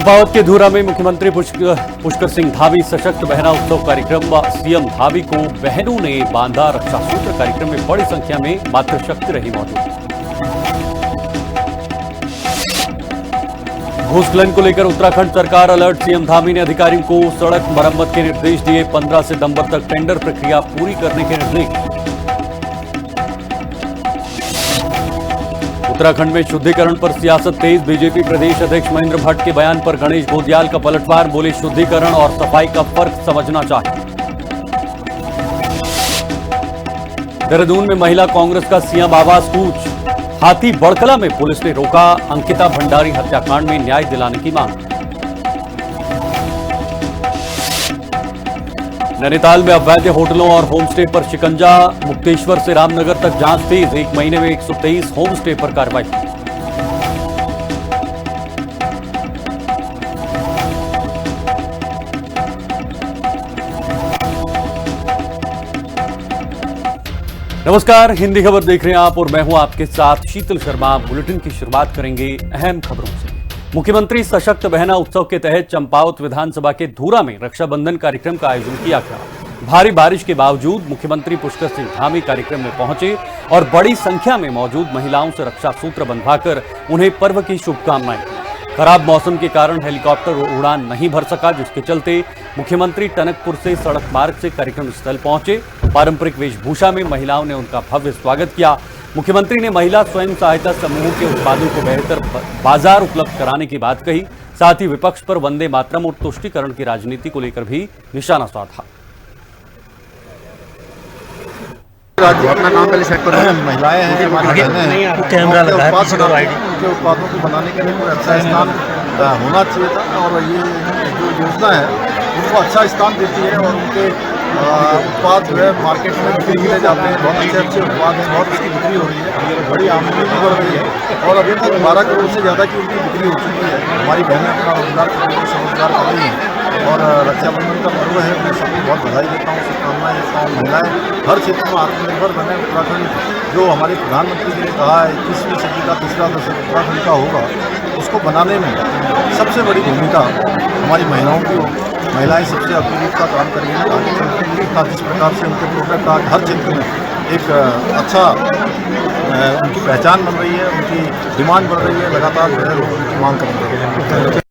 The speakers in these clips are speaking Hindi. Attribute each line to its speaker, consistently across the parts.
Speaker 1: चंपावत के धूरा में मुख्यमंत्री पुष्कर सिंह धामी सशक्त बहना उत्सव कार्यक्रम। सीएम धामी को बहनों ने बांधा रक्षा सूत्र। कार्यक्रम में बड़ी संख्या में मातृशक्ति रही मौजूद। भूस्खलन को लेकर उत्तराखंड सरकार अलर्ट। सीएम धामी ने अधिकारियों को सड़क मरम्मत के निर्देश दिए। 15 सितंबर तक टेंडर प्रक्रिया पूरी करने के निर्देश। उत्तराखंड में शुद्धिकरण पर सियासत तेज। बीजेपी प्रदेश अध्यक्ष महेंद्र भट्ट के बयान पर गणेश गोदियाल का पलटवार। बोले शुद्धिकरण और सफाई का फर्क समझना चाहिए। देहरादून में महिला कांग्रेस का सीएम आवास कूच। हाथी बड़कला में पुलिस ने रोका। अंकिता भंडारी हत्याकांड में न्याय दिलाने की मांग। नैनीताल में अवैध होटलों और होमस्टे पर शिकंजा। मुक्तेश्वर से रामनगर तक जांच तेज। 1 महीने में 123 होमस्टे पर कार्रवाई। नमस्कार, हिंदी खबर देख रहे हैं आप और मैं हूं आपके साथ शीतल शर्मा। बुलेटिन की शुरुआत करेंगे अहम खबरों से। मुख्यमंत्री सशक्त बहना उत्सव के तहत चंपावत विधानसभा के धूरा में रक्षाबंधन कार्यक्रम का आयोजन किया गया। भारी बारिश के बावजूद मुख्यमंत्री पुष्कर सिंह धामी कार्यक्रम में पहुंचे और बड़ी संख्या में मौजूद महिलाओं से रक्षा सूत्र बंधवाकर उन्हें पर्व की शुभकामनाएं दी। खराब मौसम के कारण हेलीकॉप्टर उड़ान नहीं भर सका, जिसके चलते मुख्यमंत्री टनकपुर से सड़क मार्ग से कार्यक्रम स्थल पहुंचे। पारंपरिक वेशभूषा में महिलाओं ने उनका भव्य स्वागत किया। मुख्यमंत्री ने महिला स्वयं सहायता समूहों के उत्पादों को बेहतर बाजार उपलब्ध कराने की बात कही। साथ ही विपक्ष पर वंदे मातरम और तुष्टीकरण की राजनीति को लेकर भी निशाना साधा।
Speaker 2: अपना काम पहले सेट करो। महिलाएं हैं, हमारी बहनें हैं, कैमरा लगा है, उनके उत्पादों को बनाने के लिए कोई अच्छा स्थान होना चाहिए था और ये जो योजना है उनको अच्छा स्थान देती है और उनके उत्पाद जो है मार्केट में बिक्री के लिए जाते हैं। बहुत अच्छे उत्पाद हैं, बहुत उसकी बिक्री हो रही है, बड़ी आमदनी भी बढ़ रही है और अभी तक 12 करोड़ से ज़्यादा की उनकी बिक्री हो चुकी है। हमारी बहनें अपना रोजगार स्वरोजगार कर रही हैं और रक्षाबंधन का पर्व है। मैं सबको बहुत बधाई देता हूँ, शुभकामनाएं देता हूँ। महिलाएं हर क्षेत्र में आत्मनिर्भर बने। उत्तराखंड जो हमारे प्रधानमंत्री जी ने कहा है 21वीं सदी का तीसरा दशक उत्तराखंड का होगा, उसको बनाने में सबसे बड़ी भूमिका हमारी महिलाओं की हो। महिलाएं सबसे अतिरिक्त का काम करेंगी। जिस प्रकार से उनके प्रोडक्ट आज हर क्षेत्र में एक अच्छा उनकी पहचान बन रही है, उनकी डिमांड बढ़ रही है, लगातार जो है लोग उनकी मांग कर रहे हैं।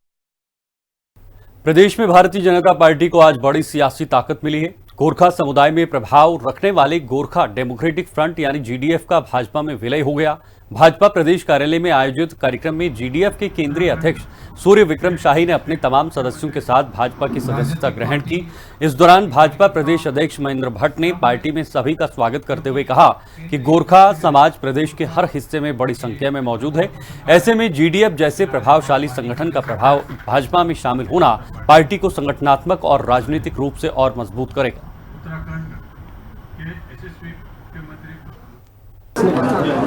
Speaker 1: प्रदेश में भारतीय जनता पार्टी को आज बड़ी सियासी ताकत मिली है। गोरखा समुदाय में प्रभाव रखने वाले गोरखा डेमोक्रेटिक फ्रंट यानी जीडीएफ का भाजपा में विलय हो गया। भाजपा प्रदेश कार्यालय में आयोजित कार्यक्रम में जीडीएफ के केंद्रीय अध्यक्ष सूर्य विक्रम शाही ने अपने तमाम सदस्यों के साथ भाजपा की सदस्यता ग्रहण की। इस दौरान भाजपा प्रदेश अध्यक्ष महेंद्र भट्ट ने पार्टी में सभी का स्वागत करते हुए कहा कि गोरखा समाज प्रदेश के हर हिस्से में बड़ी संख्या में मौजूद है। ऐसे में जीडीएफ जैसे प्रभावशाली संगठन का प्रभाव भाजपा में शामिल होना पार्टी को संगठनात्मक और राजनीतिक रूप से और मजबूत करेगा।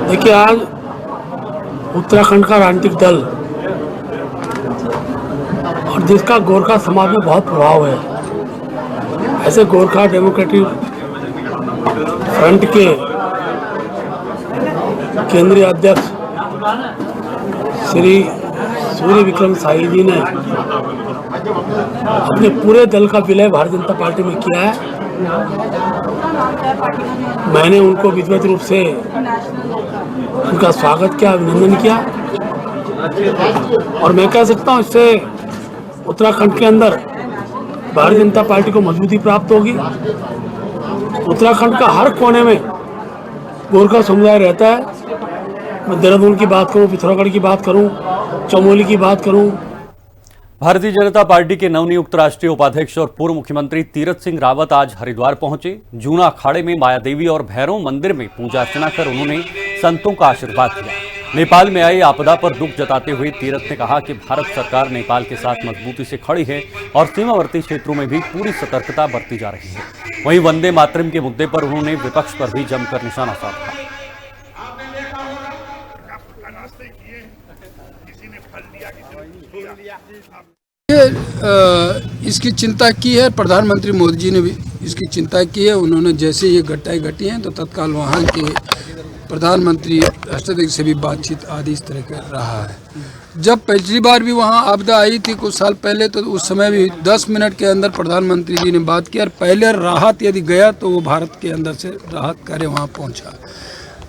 Speaker 3: देखिए, आज उत्तराखंड का राजनीतिक दल और जिसका गोरखा समाज में बहुत प्रभाव है, ऐसे गोरखा डेमोक्रेटिक फ्रंट के केंद्रीय अध्यक्ष श्री सूर्य विक्रम शाही जी ने अपने पूरे दल का विलय भारतीय जनता पार्टी में किया है। मैंने उनको विधिवत रूप से उनका स्वागत किया, अभिनंदन किया और मैं कह सकता हूँ इससे उत्तराखंड के अंदर भारतीय जनता पार्टी को मजबूती प्राप्त होगी। उत्तराखंड का हर कोने में गोरखा समुदाय रहता है। मैं देहरादून की बात करूँ, पिथौरागढ़ की बात करूँ, चमोली की बात करूँ।
Speaker 1: भारतीय जनता पार्टी के नवनियुक्त राष्ट्रीय उपाध्यक्ष और पूर्व मुख्यमंत्री तीरथ सिंह रावत आज हरिद्वार पहुंचे। जूना अखाड़े में माया देवी और भैरव मंदिर में पूजा अर्चना कर उन्होंने संतों का आशीर्वाद किया। नेपाल में आई आपदा पर दुख जताते हुए तीरथ ने कहा कि भारत सरकार नेपाल के साथ मजबूती से खड़ी है और सीमावर्ती क्षेत्रों में भी पूरी सतर्कता बरती जा रही है। वहीं वंदे मातरम के मुद्दे पर उन्होंने विपक्ष पर भी जमकर निशाना साधा।
Speaker 4: इसकी चिंता की है, प्रधानमंत्री मोदी जी ने भी इसकी चिंता की है। उन्होंने जैसे ये घटनाएं घटी हैं तो तत्काल वहाँ के प्रधानमंत्री राष्ट्राध्यक्ष से भी बातचीत आदि इस तरह का रहा है। जब पिछली बार भी वहाँ आपदा आई थी कुछ साल पहले, तो उस समय भी 10 मिनट के अंदर प्रधानमंत्री जी ने बात की और पहले राहत यदि गया तो वो भारत के अंदर से राहत कार्य वहाँ पहुँचा।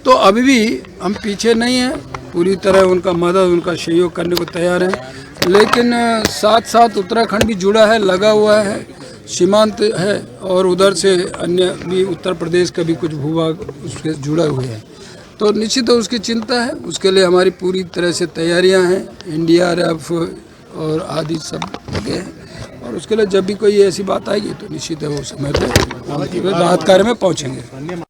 Speaker 4: तो अभी भी हम पीछे नहीं हैं, पूरी तरह उनका मदद, उनका सहयोग करने को तैयार हैं। लेकिन साथ साथ उत्तराखंड भी जुड़ा है, लगा हुआ है, सीमांत है, और उधर से अन्य भी उत्तर प्रदेश का भी कुछ भूभाग उसके जुड़ा हुए हैं। तो निश्चित उसकी चिंता है, उसके लिए हमारी पूरी तरह से तैयारियां हैं, NDRF और आदि सब लगे हैं, और उसके लिए जब भी कोई ऐसी बात आएगी तो निश्चित है वो समय पर राहत कार्य में पहुंचेंगे।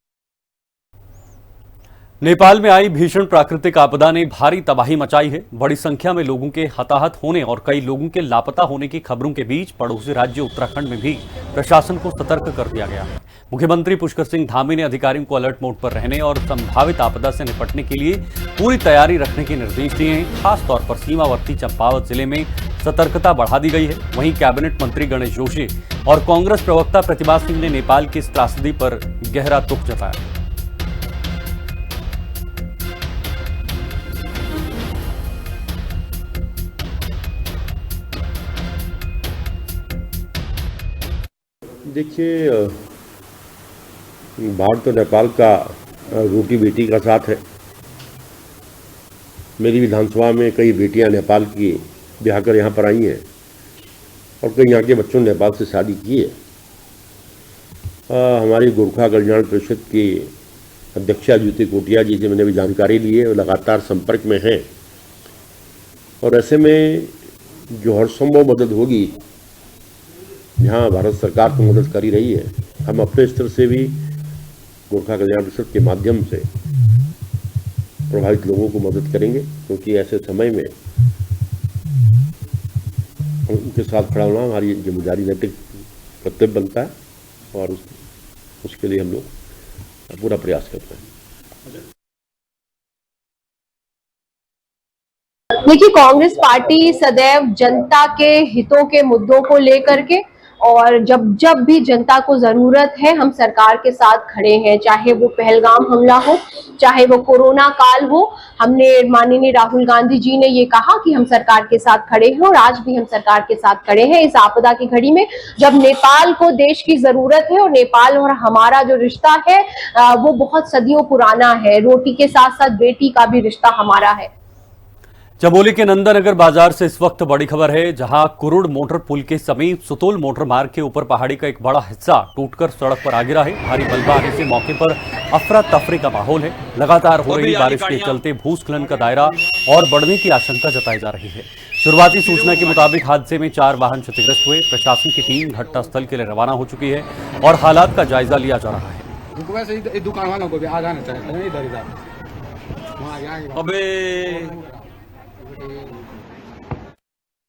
Speaker 1: नेपाल में आई भीषण प्राकृतिक आपदा ने भारी तबाही मचाई है। बड़ी संख्या में लोगों के हताहत होने और कई लोगों के लापता होने की खबरों के बीच पड़ोसी राज्य उत्तराखंड में भी प्रशासन को सतर्क कर दिया गया है। मुख्यमंत्री पुष्कर सिंह धामी ने अधिकारियों को अलर्ट मोड पर रहने और संभावित आपदा से निपटने के लिए पूरी तैयारी रखने के निर्देश दिए हैं। खासतौर पर सीमावर्ती चंपावत जिले में सतर्कता बढ़ा दी गई है। वहीं कैबिनेट मंत्री गणेश जोशी और कांग्रेस प्रवक्ता प्रतिमा सिंह ने नेपाल की इस त्रासदी पर गहरा दुख जताया।
Speaker 5: देखिए, भारत और नेपाल का रोटी बेटी का साथ है। मेरी विधानसभा में कई बेटियां नेपाल की ब्याह कर यहाँ पर आई हैं और कई यहाँ के बच्चों ने नेपाल से शादी की है। हमारी गोरखा कल्याण परिषद की अध्यक्षा ज्योति कोटिया जी से मैंने भी जानकारी ली है, वो लगातार संपर्क में हैं, और ऐसे में जो हर संभव मदद होगी, जहाँ भारत सरकार को मदद कर ही रही है, हम अपने स्तर से भी गोरखा कल्याण परिषद के माध्यम से प्रभावित लोगों को मदद करेंगे, क्योंकि ऐसे समय में उनके साथ खड़ा होना हमारी जिम्मेदारी, नैतिक कर्तव्य बनता है, और उसके लिए हम लोग पूरा प्रयास करते हैं।
Speaker 6: देखिए, कांग्रेस पार्टी सदैव जनता के हितों के मुद्दों को लेकर के, और जब भी जनता को जरूरत है हम सरकार के साथ खड़े हैं। चाहे वो पहलगाम हमला हो, चाहे वो कोरोना काल हो, हमने माननीय राहुल गांधी जी ने ये कहा कि हम सरकार के साथ खड़े हैं, और आज भी हम सरकार के साथ खड़े हैं इस आपदा की घड़ी में, जब नेपाल को देश की जरूरत है। और नेपाल और हमारा जो रिश्ता है वो बहुत सदियों पुराना है। रोटी के साथ साथ बेटी का भी रिश्ता हमारा है।
Speaker 1: चमोली के नंदनगर बाजार से इस वक्त बड़ी खबर है, जहां कुरुड़ मोटर पुल के समीप सुतोल मोटर मार्ग के ऊपर पहाड़ी का एक बड़ा हिस्सा टूटकर सड़क पर आ गिरा है। भारी मलबा आने से मौके पर अफरा तफरी का माहौल है। लगातार हो रही बारिश के चलते भूस्खलन का दायरा और बढ़ने की आशंका जताई जा रही है। शुरुआती सूचना के मुताबिक हादसे में 4 वाहन क्षतिग्रस्त हुए। प्रशासन की टीम घटनास्थल के लिए रवाना हो चुकी है और हालात का जायजा लिया जा रहा है।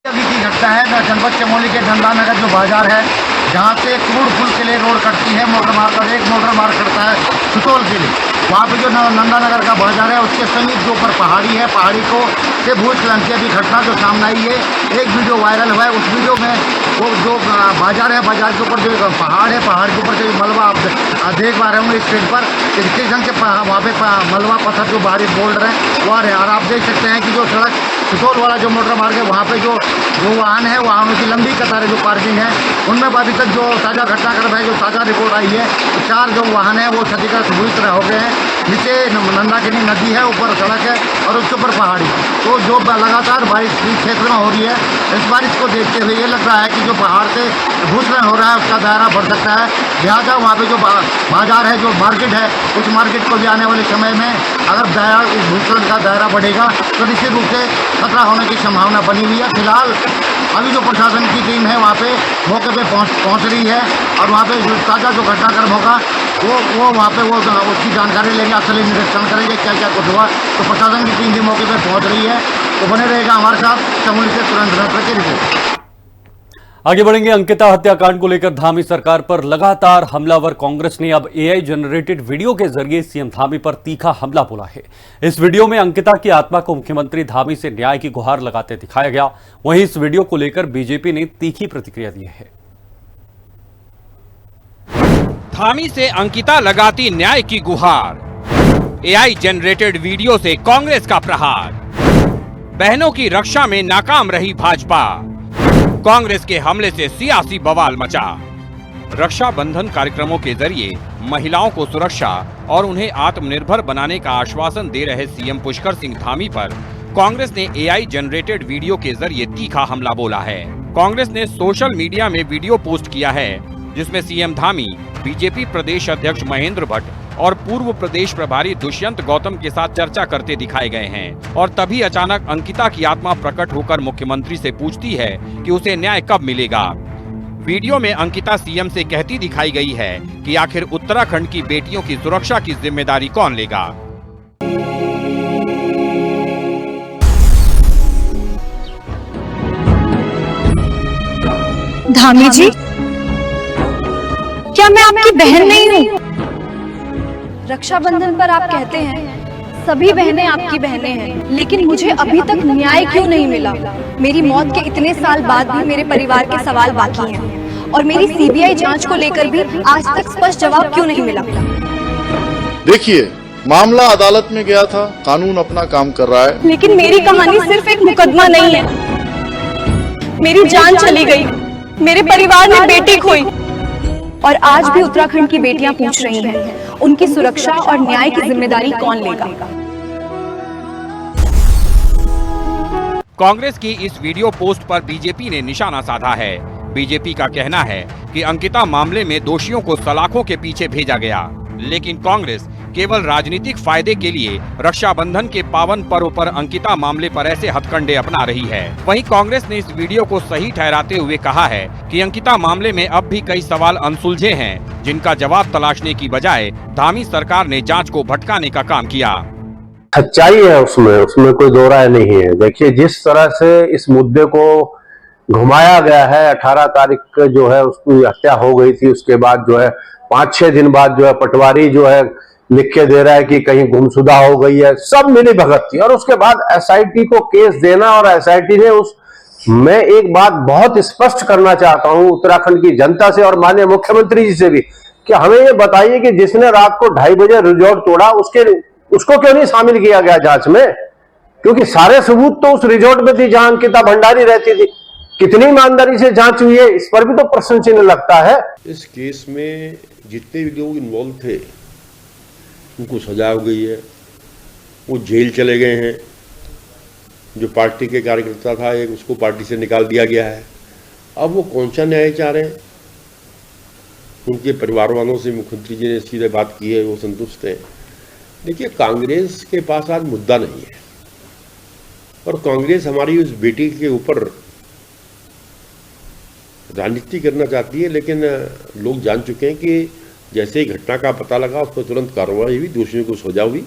Speaker 2: अभी की घटना है जनपद चमोली के नंदानगर जो बाजार है, जहाँ से कुरुड़ पुल के लिए रोड कटती है मोटर मार्ग, और एक मोटर मार्ग कटता है सुतोल के लिए। वहाँ पे जो नंदानगर का बाजार है उसके समीप जो ऊपर पहाड़ी है, पहाड़ी को से भूस्खलन की अभी घटना जो सामने आई है, एक वीडियो वायरल हुआ है। उस वीडियो में वो जो बाजार है, बाजार के ऊपर जो पहाड़ है, पहाड़ के ऊपर जो मलबा आप देख पा रहे होंगे स्क्रीन पर, किस ढंग से वहाँ पे मलबा पत्थर जो बाहरी बोल्ड है वो आ रहे हैं। और आप देख सकते हैं कि जो सड़क सुतोल वाला जो मोटर मार्ग है, वहाँ पे जो वाहन है, वाहनों की लंबी कतारें जो पार्किंग है, उनमें अभी तक जो ताज़ा घटनाक्रम है, जो ताज़ा रिपोर्ट आई है, 4 जो वाहन है वो क्षतिग्रस्त बुरी तरह हो गए हैं। नीचे नंदाकिनी नदी है, ऊपर सड़क है और उसके ऊपर पहाड़ी। तो जो लगातार बारिश इस क्षेत्र में हो रही है, इस बारिश को देखते हुए ये लग रहा है कि जो पहाड़ से भूस्खलन हो रहा है उसका दायरा बढ़ सकता है। लिहाजा वहाँ पे जो बाजार है, जो मार्केट है, उस मार्केट को भी आने वाले समय में अगर भूस्खलन का दायरा बढ़ेगा तो निश्चित रूप से खतरा होने की संभावना बनी हुई है। फिलहाल अभी जो प्रशासन की टीम है वहाँ पे मौके पे पहुँच रही है, और वहाँ पे ताज़ा जो घटनाक्रम होगा वो वहाँ पे वो उसकी जानकारी लेंगे, असली निरीक्षण करेंगे क्या क्या कुछ हुआ। तो प्रशासन की टीम भी मौके पे पहुँच रही है, तो बने रहेगा हमारे साथ चमोली से तुरंत की रिपोर्ट।
Speaker 1: आगे बढ़ेंगे। अंकिता हत्याकांड को लेकर धामी सरकार पर लगातार हमलावर कांग्रेस ने अब एआई जनरेटेड वीडियो के जरिए सीएम धामी पर तीखा हमला बोला है। इस वीडियो में अंकिता की आत्मा को मुख्यमंत्री धामी से न्याय की गुहार लगाते दिखाया गया। वहीं इस वीडियो को लेकर बीजेपी ने तीखी प्रतिक्रिया दी है।
Speaker 7: धामी से अंकिता लगाती न्याय की गुहार। एआई जनरेटेड वीडियो से कांग्रेस का प्रहार, बहनों की रक्षा में नाकाम रही भाजपा, कांग्रेस के हमले से सियासी बवाल मचा। रक्षा बंधन कार्यक्रमों के जरिए महिलाओं को सुरक्षा और उन्हें आत्मनिर्भर बनाने का आश्वासन दे रहे सीएम पुष्कर सिंह धामी पर कांग्रेस ने एआई जनरेटेड वीडियो के जरिए तीखा हमला बोला है। कांग्रेस ने सोशल मीडिया में वीडियो पोस्ट किया है जिसमें सीएम धामी बीजेपी प्रदेश अध्यक्ष महेंद्र भट्ट और पूर्व प्रदेश प्रभारी दुष्यंत गौतम के साथ चर्चा करते दिखाए गए हैं। और तभी अचानक अंकिता की आत्मा प्रकट होकर मुख्यमंत्री से पूछती है कि उसे न्याय कब मिलेगा। वीडियो में अंकिता सीएम से कहती दिखाई गई है कि आखिर उत्तराखंड की बेटियों की सुरक्षा की जिम्मेदारी कौन लेगा।
Speaker 8: धामी जी, क्या मैं आपकी बहन नहीं हूँ? रक्षाबंधन पर आप कहते हैं सभी बहनें आपकी बहनें हैं, लेकिन मुझे अभी तक न्याय क्यों नहीं मिला? मेरी मौत के इतने साल बाद भी मेरे परिवार के सवाल बाकी हैं और मेरी सीबीआई जांच को लेकर भी आज तक स्पष्ट जवाब क्यों नहीं मिला?
Speaker 2: देखिए, मामला अदालत में गया था, कानून अपना काम कर रहा है।
Speaker 8: लेकिन मेरी कहानी सिर्फ एक मुकदमा नहीं है। मेरी जान चली गई, मेरे परिवार ने बेटी खोई और आज भी उत्तराखंड की बेटियां पूछ रही हैं, उनकी सुरक्षा और न्याय की जिम्मेदारी कौन लेगा?
Speaker 7: कांग्रेस की इस वीडियो पोस्ट पर बीजेपी ने निशाना साधा है। बीजेपी का कहना है कि अंकिता मामले में दोषियों को सलाखों के पीछे भेजा गया, लेकिन कांग्रेस केवल राजनीतिक फायदे के लिए रक्षाबंधन के पावन पर्व पर अंकिता मामले पर ऐसे हथकंडे अपना रही है। वहीं कांग्रेस ने इस वीडियो को सही ठहराते हुए कहा है कि अंकिता मामले में अब भी कई सवाल अनसुलझे हैं, जिनका जवाब तलाशने की बजाय धामी सरकार ने जांच को भटकाने का काम किया।
Speaker 9: सच्चाई है उसमें कोई दो राय नहीं है। देखिए, जिस तरह से इस मुद्दे को घुमाया गया है, 18 तारीख जो है उसकी हत्या हो गई थी, उसके बाद जो है 5-6 दिन बाद जो है पटवारी जो है लिख के दे रहा है कि कहीं गुमशुदा हो गई है, सब मिली भगत थी। और उसके बाद एसआईटी को केस देना, और एसआईटी ने मैं एक बात बहुत स्पष्ट करना चाहता हूं उत्तराखंड की जनता से और माननीय मुख्यमंत्री जी से भी, कि हमें ये बताइए कि जिसने रात को 2:30 बजे रिजॉर्ट तोड़ा उसको क्यों नहीं शामिल किया गया जांच में? क्योंकि सारे सबूत तो उस रिजॉर्ट में थी जहां अंकिता भंडारी रहती थी। कितनी ईमानदारी से जांच हुई है, इस पर भी तो प्रश्न चिन्ह लगता है।
Speaker 5: इस केस में जितने भी लोग इन्वॉल्व थे उनको सजा हो गई है, वो जेल चले गए हैं। जो पार्टी के कार्यकर्ता था एक, उसको पार्टी से निकाल दिया गया है। अब वो कौन सा न्याय चाह रहे हैं? उनके परिवार वालों से मुख्यमंत्री जी ने सीधे बात की है, वो संतुष्ट हैं। देखिए, कांग्रेस के पास आज मुद्दा नहीं है और कांग्रेस हमारी उस बेटी के ऊपर राजनीति करना चाहती है, लेकिन लोग जान चुके हैं कि जैसे ही घटना का पता लगा उस पर तुरंत कार्रवाई हुई, दोषियों को सजा हुई।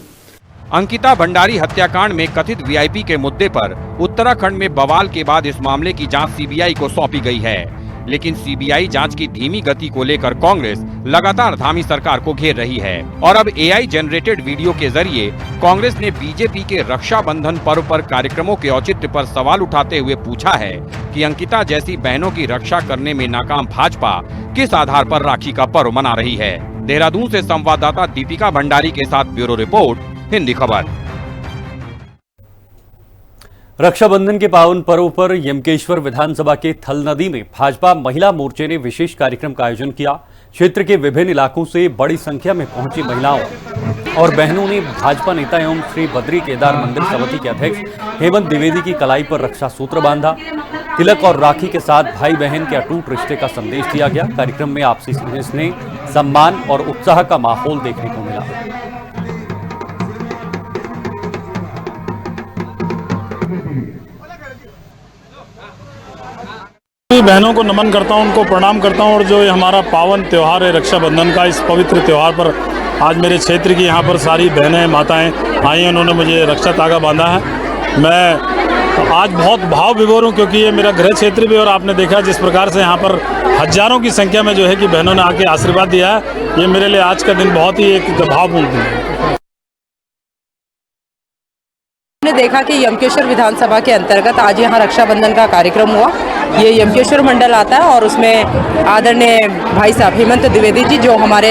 Speaker 7: अंकिता भंडारी हत्याकांड में कथित वीआईपी के मुद्दे पर उत्तराखंड में बवाल के बाद इस मामले की जांच सीबीआई को सौंपी गई है, लेकिन सीबीआई जांच की धीमी गति को लेकर कांग्रेस लगातार धामी सरकार को घेर रही है। और अब एआई जनरेटेड वीडियो के जरिए कांग्रेस ने बीजेपी के रक्षाबंधन पर्व पर कार्यक्रमों के औचित्य पर सवाल उठाते हुए पूछा है कि अंकिता जैसी बहनों की रक्षा करने में नाकाम भाजपा किस आधार पर राखी का पर्व मना रही है। देहरादून से संवाददाता दीपिका भंडारी के साथ ब्यूरो रिपोर्ट, हिंदी खबर।
Speaker 1: रक्षाबंधन के पावन पर्व पर यमकेश्वर विधानसभा के थल नदी में भाजपा महिला मोर्चे ने विशेष कार्यक्रम का आयोजन किया। क्षेत्र के विभिन्न इलाकों से बड़ी संख्या में पहुंची महिलाओं और बहनों ने भाजपा नेता एवं श्री बद्री केदार मंदिर समिति के अध्यक्ष हेमंत द्विवेदी की कलाई पर रक्षा सूत्र बांधा। तिलक और राखी के साथ भाई बहन के अटूट रिश्ते का संदेश दिया गया। कार्यक्रम में आपसी स्नेह, सम्मान और उत्साह का माहौल देखने को मिला।
Speaker 10: बहनों को नमन करता हूं, उनको प्रणाम करता हूं। और जो ये हमारा पावन त्यौहार है रक्षाबंधन का, इस पवित्र त्यौहार पर आज मेरे क्षेत्र की यहाँ पर सारी बहनें माताएं आई हैं, उन्होंने मुझे रक्षा तागा बांधा है। मैं आज बहुत भाव विभोर हूँ क्योंकि ये मेरा गृह क्षेत्र भी, और आपने देखा जिस प्रकार से यहाँ पर हजारों की संख्या में जो है कि बहनों ने आके आशीर्वाद दिया है। ये मेरे लिए आज का दिन बहुत ही एक भावपूर्ण दिन है।
Speaker 11: आपने देखा कि यमकेश्वर विधानसभा के अंतर्गत आज यहाँ रक्षाबंधन का कार्यक्रम हुआ। ये यमकेश्वर मंडल आता है और उसमें आदरणीय भाई साहब हेमंत द्विवेदी जी जो हमारे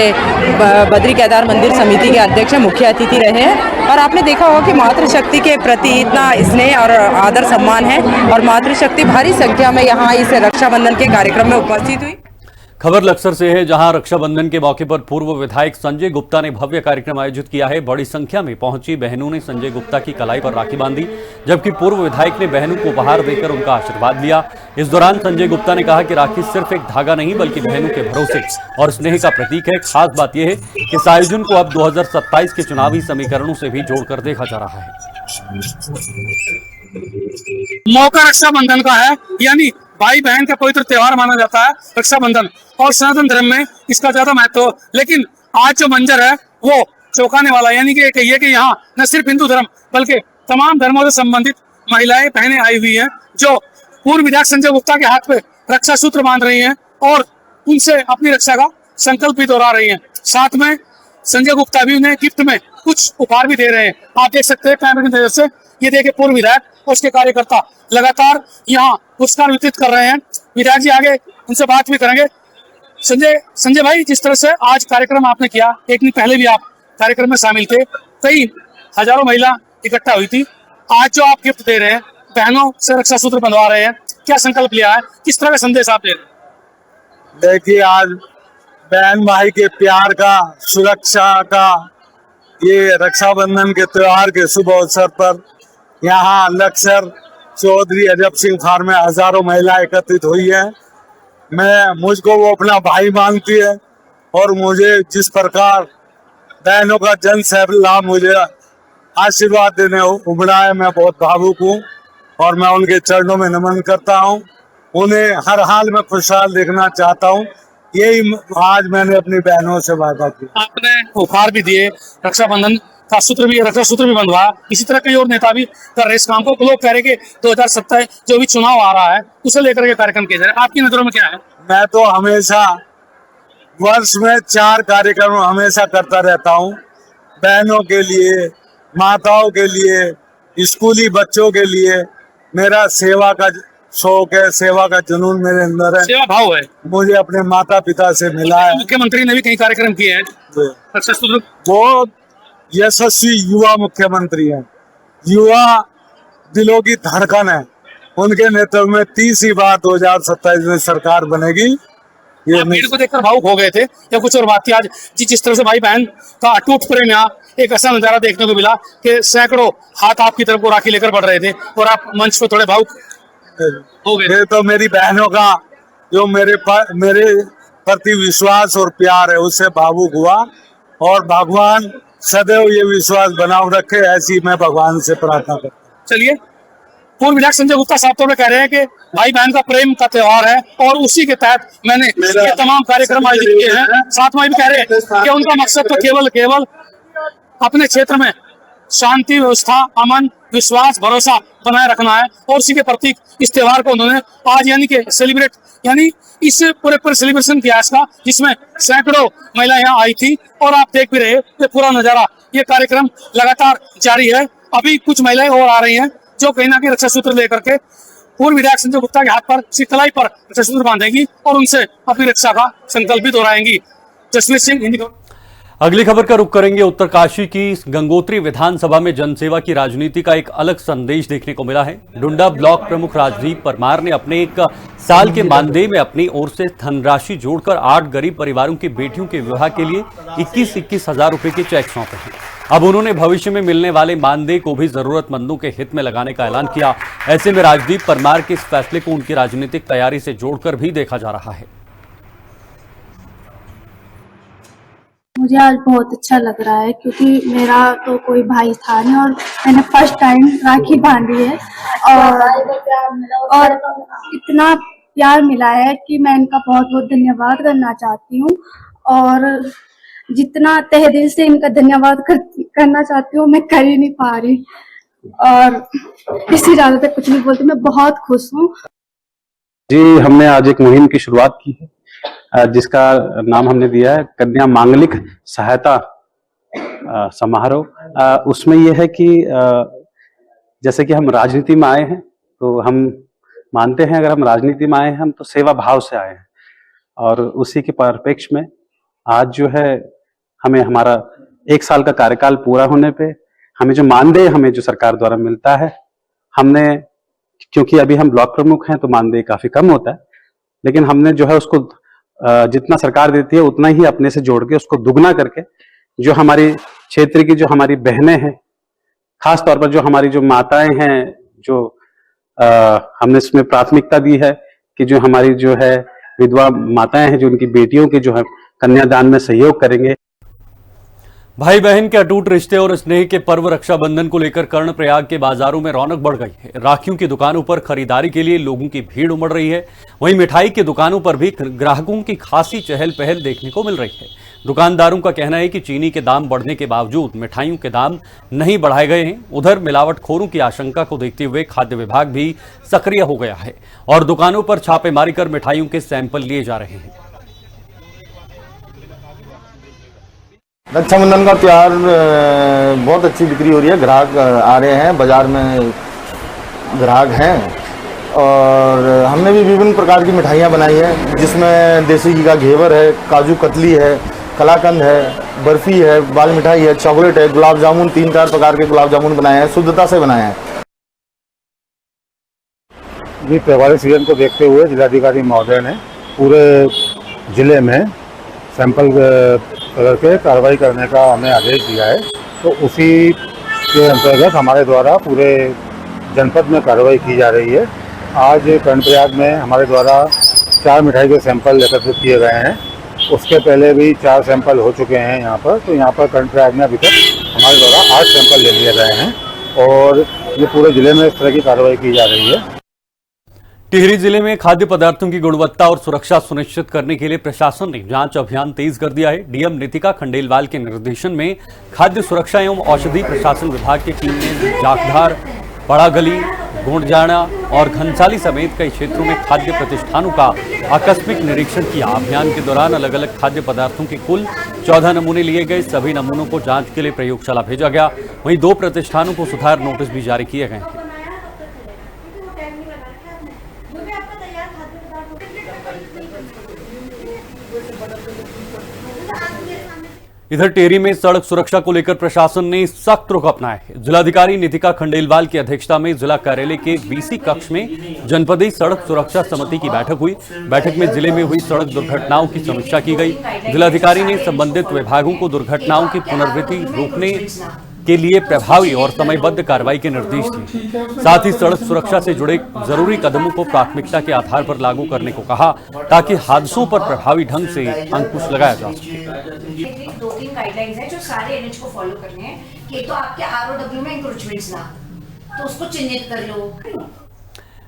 Speaker 11: बद्री केदार मंदिर समिति के अध्यक्ष मुख्य अतिथि रहे हैं। और आपने देखा होगा कि मातृशक्ति के प्रति इतना स्नेह और आदर सम्मान है और मातृशक्ति भारी संख्या में यहाँ इस रक्षाबंधन के कार्यक्रम में उपस्थित हुई।
Speaker 1: खबर लक्सर से है, जहां रक्षाबंधन के मौके पर पूर्व विधायक संजय गुप्ता ने भव्य कार्यक्रम आयोजित किया है। बड़ी संख्या में पहुंची बहनों ने संजय गुप्ता की कलाई पर राखी बांधी, जबकि पूर्व विधायक ने बहनों को उपहार देकर उनका आशीर्वाद लिया। इस दौरान संजय गुप्ता ने कहा कि राखी सिर्फ एक धागा नहीं बल्कि बहनों के भरोसे और स्नेह का प्रतीक है। खास बात यह है कि इस आयोजन को अब 2027 के चुनावी समीकरणों से भी जोड़कर देखा जा रहा है।
Speaker 3: मौका रक्षाबंधन का है, यानी भाई बहन का पवित्र त्योहार माना जाता है रक्षाबंधन, और सनातन धर्म में इसका ज्यादा महत्व। लेकिन आज जो मंजर है वो चौंकाने वाला, यानी कि कहिए कि यहाँ न सिर्फ हिंदू धर्म बल्कि तमाम धर्मों से संबंधित महिलाएं बहनें आई हुई हैं, जो पूर्व विधायक संजय गुप्ता के हाथ पे रक्षा सूत्र बांध रही हैं और उनसे अपनी रक्षा का संकल्प भी दोहरा रही हैं। साथ में संजय गुप्ता भी उन्हें गिफ्ट में कुछ उपहार भी दे रहे हैं। आप देख सकते हैं कैमरे की नजर से, ये देखिए पूर्व विधायक और उसके कार्यकर्ता लगातार यहाँ पुरस्कार वितरित कर रहे हैं। विधायक जी आगे उनसे बात भी करेंगे। संजय भाई, जिस तरह से आज कार्यक्रम आपने किया, एक दिन पहले भी आप कार्यक्रम में शामिल थे, कई हजारों महिला इकट्ठा हुई थी। आज जो आप गिफ्ट दे रहे हैं, बहनों से रक्षा सूत्र बंधवा रहे हैं, क्या संकल्प लिया है, किस तरह का संदेश आप दे रहे हैं?
Speaker 12: देखिए, आज बहन भाई के प्यार का, सुरक्षा का, ये रक्षाबंधन के त्योहार के शुभ अवसर पर यहाँ लक्सर चौधरी अजब सिंह फार्म में हजारों महिला एकत्रित हुई है। मुझको वो अपना भाई मानती है और मुझे जिस प्रकार बहनों का जन सैलाब मुझे आशीर्वाद देने उमड़ा है, मैं बहुत भावुक हूँ और मैं उनके चरणों में नमन करता हूँ। उन्हें हर हाल में खुशहाल देखना चाहता हूँ। यही आज मैंने अपनी बहनों से वादा किया।
Speaker 3: आपने उपहार भी दिए, रक्षाबंधन का रक्षा सूत्र भी बंधवाया। इसी तरह कई और नेता भी कर रहे इस काम को। लोग कह रहे कि 2027 जो भी चुनाव आ रहा है उसे लेकर के कार्यक्रम किए जा रहे हैं, आपकी नजरों में क्या है?
Speaker 12: मैं तो हमेशा वर्ष में 4 कार्यक्रम हमेशा करता रहता हूँ, बहनों के लिए, माताओं के लिए, स्कूली बच्चों के लिए। मेरा सेवा का शौक है, सेवा का जुनून मेरे अंदर है,
Speaker 3: सेवा भाव है,
Speaker 12: मुझे अपने माता पिता से मिला है।
Speaker 3: मुख्यमंत्री ने भी कई कार्यक्रम किए हैं।
Speaker 12: बहुत यशस्वी युवा मुख्यमंत्री हैं, युवा दिलों की धड़कन है। उनके नेतृत्व में 30वीं बार 2027 में सरकार बनेगी। ये
Speaker 3: भीड़ को देखकर भावुक हो गए थे या कुछ और बात थी? आज जिस तरह से भाई बहन का अटूट प्रेम, यहाँ एक ऐसा नजारा देखने को मिला कि सैकड़ों हाथ आपकी तरफ को राखी लेकर बढ़ रहे थे और आप मंच पर थोड़े भावुक हो गए।
Speaker 12: तो मेरी बहनों का जो मेरे प्रति विश्वास और प्यार है उससे भावुक हुआ, और भगवान सदैव ये विश्वास बनाए रखे, ऐसी मैं भगवान से प्रार्थना करता हूँ।
Speaker 3: चलिए, पूर्व विधायक संजय गुप्ता साहब तो कह रहे हैं कि भाई बहन का प्रेम का त्योहार है और उसी के तहत मैंने ये तमाम कार्यक्रम आयोजित किए हैं। साथ में भी कह रहे हैं कि उनका मकसद तो केवल अपने क्षेत्र में शांति, व्यवस्था, अमन, विश्वास, भरोसा बनाए रखना है और उसी के प्रतीक इस त्योहार को उन्होंने आज यानी कि सेलिब्रेट, यानी इस पूरे सेलिब्रेशन किया इसका, जिसमें सैकड़ों महिला यहाँ आई थी और आप देख भी रहे ये पूरा नजारा। ये कार्यक्रम लगातार जारी है। अभी कुछ महिलाएं और आ रही हैं जो कहीं ना कहीं रक्षा सूत्र लेकर के पूर्व विधायक संजय गुप्ता के हाथ पर, कलाई पर रक्षा सूत्र बांधेंगी और उनसे अपनी रक्षा का संकल्प भी दोहराएंगी। जसवीर सिंह, हिंदी खबर।
Speaker 1: अगली खबर का रुख करेंगे। उत्तरकाशी की गंगोत्री विधानसभा में जनसेवा की राजनीति का एक अलग संदेश देखने को मिला है। डुंडा ब्लॉक प्रमुख राजदीप परमार ने अपने 1 साल के मानदेय में अपनी ओर से धनराशि जोड़कर 8 गरीब परिवारों की बेटियों के विवाह के लिए 21-21 हजार रुपए के चेक सौंपे हैं। अब उन्होंने भविष्य में मिलने वाले मानदेय को भी जरूरतमंदों के हित में लगाने का ऐलान किया। ऐसे में राजदीप परमार के इस फैसले को उनकी राजनीतिक तैयारी से जोड़कर भी देखा जा रहा है।
Speaker 13: मुझे आज बहुत अच्छा लग रहा है क्योंकि मेरा तो कोई भाई था नहीं और मैंने फर्स्ट टाइम राखी बांधी है और इतना प्यार मिला है कि मैं इनका बहुत बहुत धन्यवाद करना चाहती हूँ और जितना तहे दिल से इनका धन्यवाद करना चाहती हूँ मैं कर ही नहीं पा रही और इससे ज्यादा तक कुछ नहीं बोलती। मैं बहुत खुश हूँ
Speaker 9: जी। हमने आज एक मुहिम की शुरुआत की है जिसका नाम हमने दिया है कन्या मांगलिक सहायता समारोह। उसमें यह है कि
Speaker 14: जैसे कि हम राजनीति में आए हैं तो हम मानते हैं, अगर हम राजनीति में आए हैं हम तो सेवा भाव से आए हैं, और उसी के परिप्रेक्ष्य में आज जो है हमें हमारा 1 साल का कार्यकाल पूरा होने पे हमें जो मानदेय हमें जो सरकार द्वारा मिलता है, हमने, क्योंकि अभी हम ब्लॉक प्रमुख हैं तो मानदेय काफी कम होता है, लेकिन हमने जो है उसको जितना सरकार देती है उतना ही अपने से जोड़ के उसको दुगना करके जो हमारी क्षेत्र की जो हमारी बहनें हैं, खास तौर पर जो हमारी जो माताएं हैं, जो हमने इसमें प्राथमिकता दी है कि जो हमारी जो है विधवा माताएं हैं, जो उनकी बेटियों के जो है कन्यादान में सहयोग करेंगे।
Speaker 1: भाई बहन के अटूट रिश्ते और स्नेह के पर्व रक्षाबंधन को लेकर कर्णप्रयाग के बाजारों में रौनक बढ़ गई है। राखियों की दुकानों पर खरीदारी के लिए लोगों की भीड़ उमड़ रही है। वहीं मिठाई की दुकानों पर भी ग्राहकों की खासी चहल पहल देखने को मिल रही है। दुकानदारों का कहना है कि चीनी के दाम बढ़ने के बावजूद मिठाइयों के दाम नहीं बढ़ाए गए हैं। उधर मिलावटखोरों की आशंका को देखते हुए खाद्य विभाग भी सक्रिय हो गया है और दुकानों पर छापेमारी कर मिठाइयों के सैंपल लिए जा रहे हैं।
Speaker 2: रक्षाबंधन का त्योहार बहुत अच्छी बिक्री हो रही है, ग्राहक आ रहे हैं, बाजार में ग्राहक हैं, और हमने भी विभिन्न प्रकार की मिठाइयाँ बनाई हैं, जिसमें देसी घी का घेवर है, काजू कतली है, कलाकंद है, बर्फी है, बाल मिठाई है, चॉकलेट है, गुलाब जामुन, 3-4 प्रकार के गुलाब जामुन बनाए हैं, शुद्धता से बनाए हैं।
Speaker 9: ये त्योहारी सीजन को देखते हुए जिलाधिकारी महोदय ने पूरे जिले में सैंपल करके कार्रवाई करने का हमें आदेश दिया है, तो उसी के अंतर्गत हमारे द्वारा पूरे जनपद में कार्रवाई की जा रही है। आज कर्णप्रयाग में हमारे द्वारा 4 मिठाई के सैंपल एकत्रित किए गए हैं। उसके पहले भी 4 सैंपल हो चुके हैं यहाँ पर, तो यहाँ पर कर्णप्रयाग में अभी तक हमारे द्वारा 8 सैंपल ले लिए गए हैं, और ये पूरे जिले में इस तरह की कार्रवाई की जा रही है।
Speaker 1: टिहरी जिले में खाद्य पदार्थों की गुणवत्ता और सुरक्षा सुनिश्चित करने के लिए प्रशासन ने जांच अभियान तेज कर दिया है। डीएम नितिका खंडेलवाल के निर्देशन में खाद्य सुरक्षा एवं औषधि प्रशासन विभाग की टीम ने जाखधार, बड़ागली, गोंडजाना और घनसाली समेत कई क्षेत्रों में खाद्य प्रतिष्ठानों का आकस्मिक निरीक्षण किया। अभियान के दौरान अलग अलग खाद्य पदार्थों के कुल 14 नमूने लिए गए। सभी नमूनों को जांच के लिए प्रयोगशाला भेजा गया। वहीं 2 प्रतिष्ठानों को सुधार नोटिस भी जारी किए गए हैं। इधर टेरी में सड़क सुरक्षा को लेकर प्रशासन ने सख्त रुख अपनाया है। जिलाधिकारी नितिका खंडेलवाल की अध्यक्षता में जिला कार्यालय के बीसी कक्ष में जनपदीय सड़क सुरक्षा समिति की बैठक हुई। बैठक में जिले में हुई सड़क दुर्घटनाओं की समीक्षा की गई। जिलाधिकारी ने संबंधित विभागों को दुर्घटनाओं की पुनरावृत्ति रोकने के लिए प्रभावी और समयबद्ध कार्रवाई के निर्देश दिए। साथ ही सड़क सुरक्षा से जुड़े जरूरी कदमों को प्राथमिकता के आधार पर लागू करने को कहा, ताकि हादसों पर प्रभावी ढंग से अंकुश लगाया जा सके।
Speaker 15: 2-3 गाइडलाइंस हैं जो सारे एनएच को फॉलो करने हैं कि तो आपके आरओडब्ल्यू में इंक्रोचमेंट्स ना, तो उसको चिन्हित कर लो।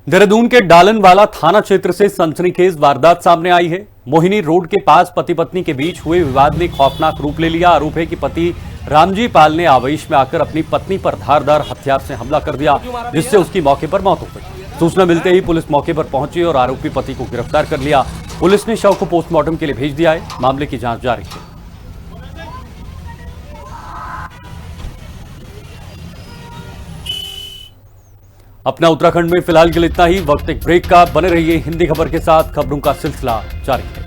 Speaker 1: देहरादून के डालनवाला थाना क्षेत्र से सनसनीखेज वारदात सामने आई है। मोहिनी रोड के पास पति पत्नी के बीच हुए विवाद ने खौफनाक रूप ले लिया। आरोप है कि पति रामजी पाल ने आवेश में आकर अपनी पत्नी पर धारदार हथियार से हमला कर दिया, जिससे उसकी मौके पर मौत हो गई। सूचना मिलते ही पुलिस मौके पर पहुंची और आरोपी पति को गिरफ्तार कर लिया। पुलिस ने शव को पोस्टमार्टम के लिए भेज दिया है। मामले की जांच जारी है। अपना उत्तराखंड में फिलहाल के लिए इतना ही। वक्त एक ब्रेक का, बने रहिए हिंदी खबर के साथ। खबरों का सिलसिला जारी है।